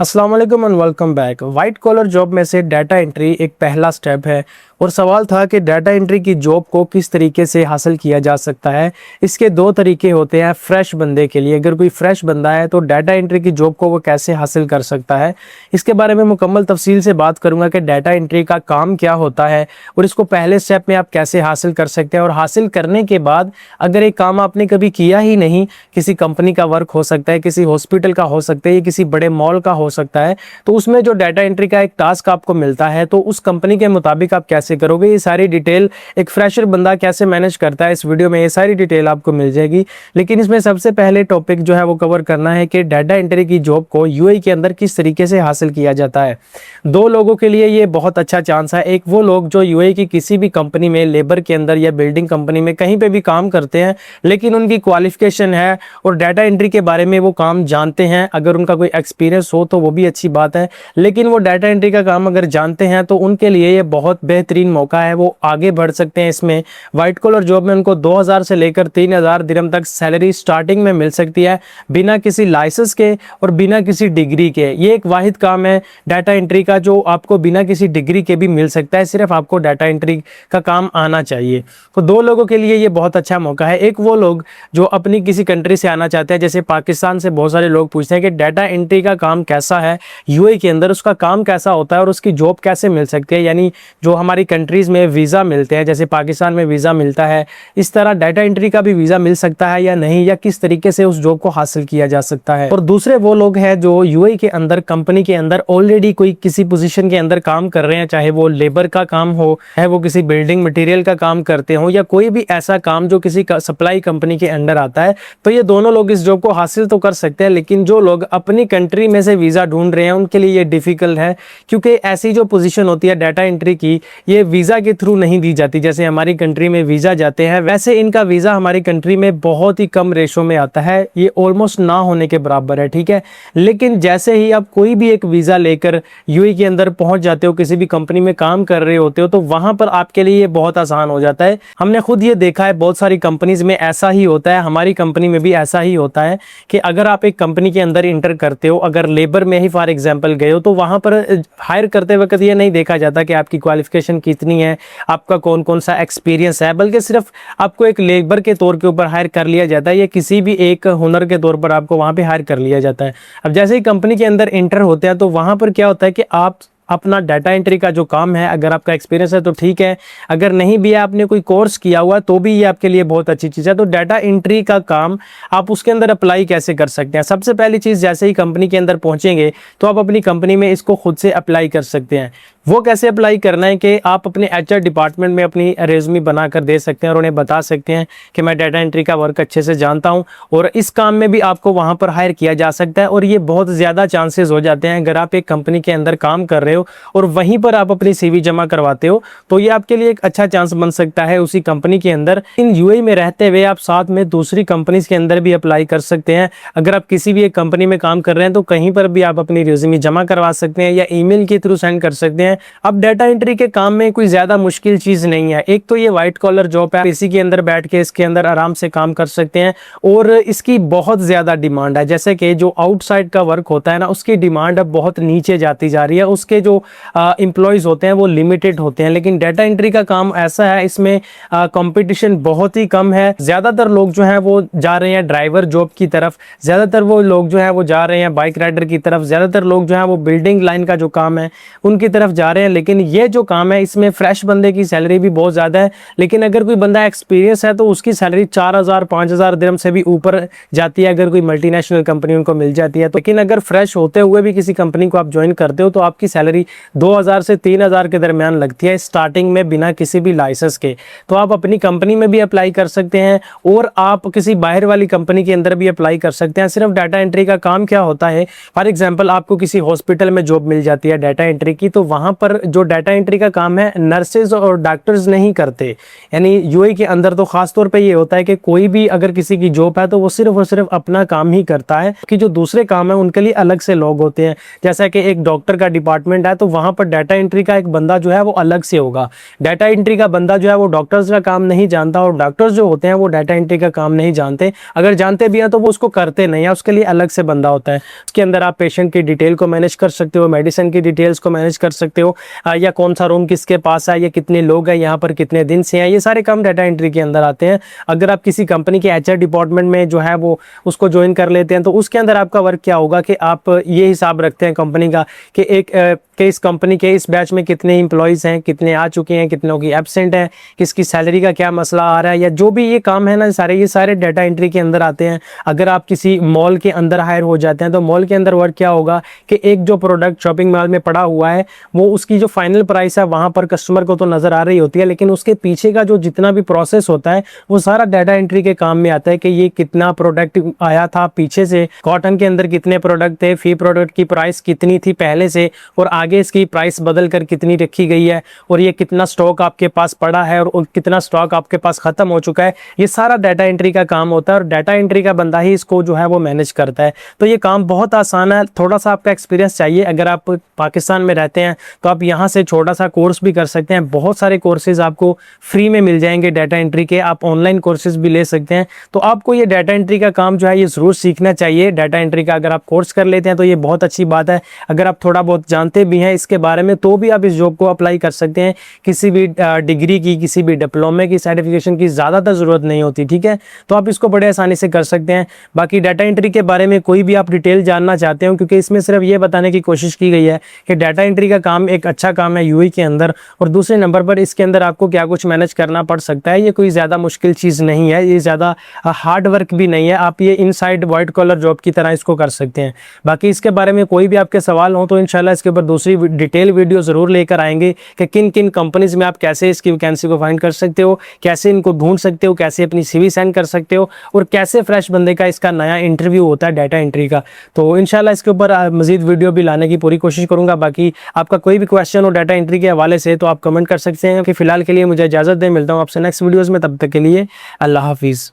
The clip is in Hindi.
अस्सलाम वालेकुम and welcome back. White collar job में से डाटा एंट्री एक पहला स्टेप है और सवाल था कि डाटा एंट्री की जॉब को किस तरीके से हासिल किया जा सकता है। इसके दो तरीके होते हैं फ्रेश बंदे के लिए। अगर कोई फ्रेश बंदा है तो डाटा एंट्री की जॉब को वो कैसे हासिल कर सकता है, इसके बारे में मुकम्मल तफसील से बात करूंगा कि डाटा एंट्री का काम क्या होता है और इसको पहले स्टेप में आप कैसे हासिल कर सकते हैं। और हासिल करने के बाद अगर एक काम आपने कभी किया ही नहीं, किसी कंपनी का वर्क हो सकता है, किसी हॉस्पिटल का हो सकता है या किसी बड़े मॉल का हो सकता है, तो उसमें जो डाटा एंट्री का एक टास्क आपको मिलता है तो उस कंपनी के मुताबिक आप कैसे करोगे, ये सारी डिटेल एक फ्रेशर बंदा कैसे मैनेज करता है, इस वीडियो में ये सारी डिटेल आपको मिल जाएगी। लेकिन इसमें सबसे पहले टॉपिक जो है वो कवर करना है कि डाटा एंट्री की जॉब को यूएई के अंदर किस तरीके से हासिल किया जाता है। दो लोगों के लिए ये बहुत अच्छा चांस है। एक वो लोग जो यूएई की किसी भी कंपनी में लेबर के अंदर या बिल्डिंग कंपनी में कहीं पे भी काम करते हैं, लेकिन उनकी क्वालिफिकेशन है और डाटा एंट्री के बारे में वो काम जानते हैं। अगर उनका कोई एक्सपीरियंस हो तो वो भी अच्छी बात है, लेकिन वो डाटा एंट्री का काम अगर जानते हैं तो उनके लिए ये बहुत बेहतरीन मौका है, वो आगे बढ़ सकते हैं इसमें। व्हाइट कॉलर जॉब में उनको 2000 से लेकर 3000 दिरहम तक सैलरी स्टार्टिंग में मिल सकती है, बिना किसी लाइसेंस के और बिना किसी डिग्री के। ये एक वाहिद काम है डाटा एंट्री का जो आपको बिना किसी डिग्री के भी मिल सकता है, सिर्फ आपको डाटा एंट्री का काम आना चाहिए। तो दो लोगों के लिए ये बहुत अच्छा मौका है। एक वो लोग जो अपनी किसी कंट्री से आना चाहते हैं, जैसे पाकिस्तान से बहुत सारे लोग पूछते हैं कि डाटा एंट्री का काम कैसा है यूएई के अंदर, उसका काम कैसा होता है और उसकी जॉब कैसे मिल सकती है। यानी जो हमारी कंट्रीज में वीज़ा मिलते हैं, जैसे पाकिस्तान में वीज़ा मिलता है, इस तरह डाटा एंट्री का भी वीज़ा मिल सकता है या नहीं, या किस तरीके से उस जॉब को हासिल किया जा सकता है। और दूसरे वो लोग हैं जो यूएई के अंदर कंपनी के अंदर ऑलरेडी कोई किसी पोजीशन के अंदर काम कर रहे हैं, चाहे वो लेबर का काम हो, है वो किसी बिल्डिंग मटेरियल का काम करते हो, या कोई भी ऐसा काम जो किसी सप्लाई कंपनी के अंडर आता है। तो ये दोनों लोग इस जॉब को हासिल तो कर सकते हैं, लेकिन जो लोग अपनी कंट्री में से वीज़ा ढूंढ रहे हैं उनके लिए ये डिफिकल्ट है, क्योंकि ऐसी जो पोजीशन होती है डाटा एंट्री की, ये वीज़ा के थ्रू नहीं दी जाती। जैसे हमारी कंट्री में वीज़ा जाते हैं, वैसे इनका वीज़ा हमारी कंट्री में बहुत ही कम रेशो में आता है, ये ऑलमोस्ट ना होने के बराबर है, ठीक है। लेकिन जैसे ही आप कोई भी एक वीज़ा लेकर यूएई के अंदर पहुंच जाते हो, किसी भी कंपनी में काम कर रहे होते हो, तो वहां पर आपके लिए ये बहुत आसान हो जाता है। हमने खुद ये देखा है, बहुत सारी कंपनीज में ऐसा ही होता है, हमारी कंपनी में भी ऐसा ही होता है कि अगर आप एक कंपनी के अंदर इंटर करते हो, अगर लेबर में ही फॉर एग्जांपल गए हो, तो वहां पर हायर करते वक्त ये नहीं देखा जाता कि आपकी क्वालिफिकेशन कितनी है, आपका कौन कौन सा एक्सपीरियंस है, बल्कि सिर्फ आपको एक लेबर के तौर के ऊपर हायर कर लिया जाता है, या किसी भी एक हुनर के तौर पर आपको वहां पे हायर कर लिया जाता है। अब जैसे ही कंपनी के अंदर इंटर होते हैं तो वहां पर क्या होता है कि आप अपना डाटा एंट्री का जो काम है, अगर आपका एक्सपीरियंस है तो ठीक है, अगर नहीं भी है, आपने कोई कोर्स किया हुआ तो भी ये आपके लिए बहुत अच्छी चीज़ है। तो डाटा एंट्री का काम आप उसके अंदर अप्लाई कैसे कर सकते हैं? सबसे पहली चीज़, जैसे ही कंपनी के अंदर पहुंचेंगे तो आप अपनी कंपनी में इसको खुद से अप्लाई कर सकते हैं। वो कैसे अप्लाई करना है कि आप अपने एचआर डिपार्टमेंट में अपनी रेज्यूमे बनाकर दे सकते हैं और उन्हें बता सकते हैं कि मैं डाटा एंट्री का वर्क अच्छे से जानता हूं और इस काम में भी आपको वहां पर हायर किया जा सकता है। और ये बहुत ज़्यादा चांसेस हो जाते हैं, अगर आप एक कंपनी के अंदर काम कर रहे हो और वहीं पर आप अपनी सीवी जमा करवाते हो, तो ये आपके लिए एक अच्छा चांस बन सकता है उसी कंपनी के अंदर। इन यूएई में रहते हुए आप साथ में दूसरी कंपनीज के अंदर भी अप्लाई कर सकते हैं। अगर आप किसी भी एक कंपनी में काम कर रहे हैं तो कहीं पर भी आप अपनी रेज्यूमे जमा करवा सकते हैं या ईमेल के थ्रू सेंड कर सकते हैं। अब डाटा एंट्री के काम में कोई ज्यादा मुश्किल चीज नहीं है। एक तो ये व्हाइट कॉलर जॉब है, इसी के अंदर बैठ के इसके अंदर आराम से काम कर सकते हैं और इसकी बहुत ज्यादा डिमांड है। जैसे कि जो आउटसाइड का वर्क होता है ना, उसकी डिमांड अब बहुत नीचे जाती जा रही है, उसके जो एम्प्लॉयज होते हैं वो लिमिटेड होते हैं। लेकिन डाटा एंट्री का काम ऐसा है, इसमें कंपटीशन बहुत ही कम है। ज्यादातर लोग जो हैं वो जा रहे हैं ड्राइवर जॉब की तरफ, ज्यादातर वो लोग जो हैं वो जा रहे हैं बाइक राइडर की तरफ, ज्यादातर लोग जो हैं वो बिल्डिंग लाइन का जो काम है उनकी तरफ जा रहे हैं। लेकिन ये जो काम है इसमें फ्रेश बंदे की सैलरी भी बहुत ज्यादा है, लेकिन अगर कोई बंदा एक्सपीरियंस है तो उसकी सैलरी 4000 5000 दिरहम से भी ऊपर जाती है, अगर कोई मल्टीनेशनल कंपनी उनको मिल जाती है तो। लेकिन अगर फ्रेश होते हुए भी किसी कंपनी को आप ज्वाइन करते हो तो आपकी सैलरी 2000 से 3000 के दरमियान लगती है स्टार्टिंग में, बिना किसी भी लाइसेंस के। तो आप अपनी कंपनी में भी अप्लाई कर सकते हैं और आप किसी बाहर वाली कंपनी के अंदर भी अप्लाई कर सकते हैं। सिर्फ डाटा एंट्री का काम क्या होता है, फॉर एग्जांपल आपको किसी हॉस्पिटल में जॉब मिल जाती है डाटा एंट्री की, तो वहां पर जो डाटा एंट्री का काम है नर्सेज और डॉक्टर्स नहीं करते। यानी यूएई के अंदर तो खास तौर पे ये होता है कि कोई भी अगर किसी की जॉब है तो वो सिर्फ और सिर्फ अपना काम ही करता है, कि जो दूसरे काम है उनके लिए अलग से लोग होते हैं। जैसा कि एक डॉक्टर का डिपार्टमेंट डिपार्टमेंट है तो वहाँ पर डाटा एंट्री का एक बंदा जो है वो अलग से होगा। डाटा एंट्री का बंदा जो है वो डॉक्टर्स का काम नहीं जानता, और डॉक्टर्स जो होते हैं वो डाटा एंट्री का काम नहीं जानते। अगर जानते भी हैं तो वो उसको करते नहीं है, उसके लिए अलग से बंदा होता है। उसके अंदर आप पेशेंट की डिटेल को मैनेज कर सकते हो, मेडिसिन की डिटेल्स को मैनेज कर सकते हो, या कौन सा रूम किसके पास है, या कितने लोग हैं यहाँ पर, कितने दिन से हैं, ये सारे काम डाटा एंट्री के अंदर आते हैं। अगर आप किसी कंपनी के एचआर डिपार्टमेंट में जो है वो उसको ज्वाइन कर लेते हैं तो उसके अंदर आपका वर्क क्या होगा कि आप ये हिसाब रखते हैं कंपनी का कि इस कंपनी के इस बैच में कितने एम्प्लॉयज़ हैं, कितने आ चुके हैं, कितनों की एब्सेंट है, किसकी सैलरी का क्या मसला आ रहा है, या जो भी ये काम है ना, ये सारे डाटा एंट्री के अंदर आते हैं। अगर आप किसी मॉल के अंदर हायर हो जाते हैं तो मॉल के अंदर वर्क क्या होगा कि एक जो प्रोडक्ट शॉपिंग मॉल में पड़ा हुआ है वो उसकी जो फाइनल प्राइस है वहाँ पर कस्टमर को तो नज़र आ रही होती है, लेकिन उसके पीछे का जो जितना भी प्रोसेस होता है वो सारा डाटा एंट्री के काम में आता है कि ये कितना प्रोडक्ट आया था पीछे से, कॉटन के अंदर कितने प्रोडक्ट थे, फी प्रोडक्ट की प्राइस कितनी थी पहले से, और आगे इसकी प्राइस बदल कर कितनी रखी गई है, और ये कितना स्टॉक आपके पास पड़ा है और कितना स्टॉक आपके पास खत्म हो चुका है। ये सारा डाटा एंट्री का काम होता है और डाटा एंट्री का बंदा ही इसको जो है वो मैनेज करता है। तो ये काम बहुत आसान है, थोड़ा सा आपका एक्सपीरियंस चाहिए। अगर आप पाकिस्तान में रहते हैं तो आप यहाँ से छोटा सा कोर्स भी कर सकते हैं, बहुत सारे कोर्सेज आपको फ्री में मिल जाएंगे डाटा एंट्री के, आप ऑनलाइन कोर्सेज भी ले सकते हैं। तो आपको ये डाटा एंट्री का काम जो है ये ज़रूर सीखना चाहिए। डाटा एंट्री का अगर आप कोर्स कर लेते हैं तो ये बहुत अच्छी बात है। अगर आप थोड़ा बहुत जानते भी हैं इसके बारे में तो भी आप इस जॉब को अप्लाई कर सकते हैं। किसी भी डिग्री की, किसी भी डिप्लोमे की, सर्टिफिकेशन की ज़्यादातर ज़रूरत नहीं होती, ठीक है। तो आप इसको बड़े आसानी से कर सकते हैं। बाकी डाटा एंट्री के बारे में कोई भी आप डिटेल जानना चाहते हो, क्योंकि इसमें सिर्फ ये बताने की कोशिश की गई है कि डाटा एंट्री का काम एक अच्छा काम है यूएई के अंदर, और दूसरे नंबर पर इसके अंदर आपको क्या कुछ मैनेज करना पड़ सकता है। ये कोई ज़्यादा मुश्किल चीज़ नहीं है, ये ज़्यादा हार्ड वर्क भी नहीं है। आप ये इनसाइड वाइट कॉलर जॉब की तरह इसको कर सकते हैं। बाकी इसके बारे में कोई भी आपके सवाल हो तो इंशाल्लाह इसके ऊपर दूसरी डिटेल वीडियो ज़रूर लेकर आएंगे कि किन किन कंपनीज में आप कैसे इसकी वैकेंसी को फाइंड कर सकते हो, कैसे इनको ढूंढ सकते हो, कैसे अपनी सीवी सेंड कर सकते हो, और कैसे फ्रेश बंदे का इसका नया इंटरव्यू होता है डाटा एंट्री का। तो इंशाल्लाह इसके ऊपर मजीद वीडियो भी लाने की पूरी कोशिश करूंगा। बाकी आपका कोई भी क्वेश्चन हो डाटा एंट्री के हवाले से तो आप कमेंट कर सकते हैं। कि फिलहाल के लिए मुझे इजाज़त दें, मिलता हूँ आपसे नेक्स्ट वीडियोज़ में, तब तक के लिए अल्लाह हाफिज़।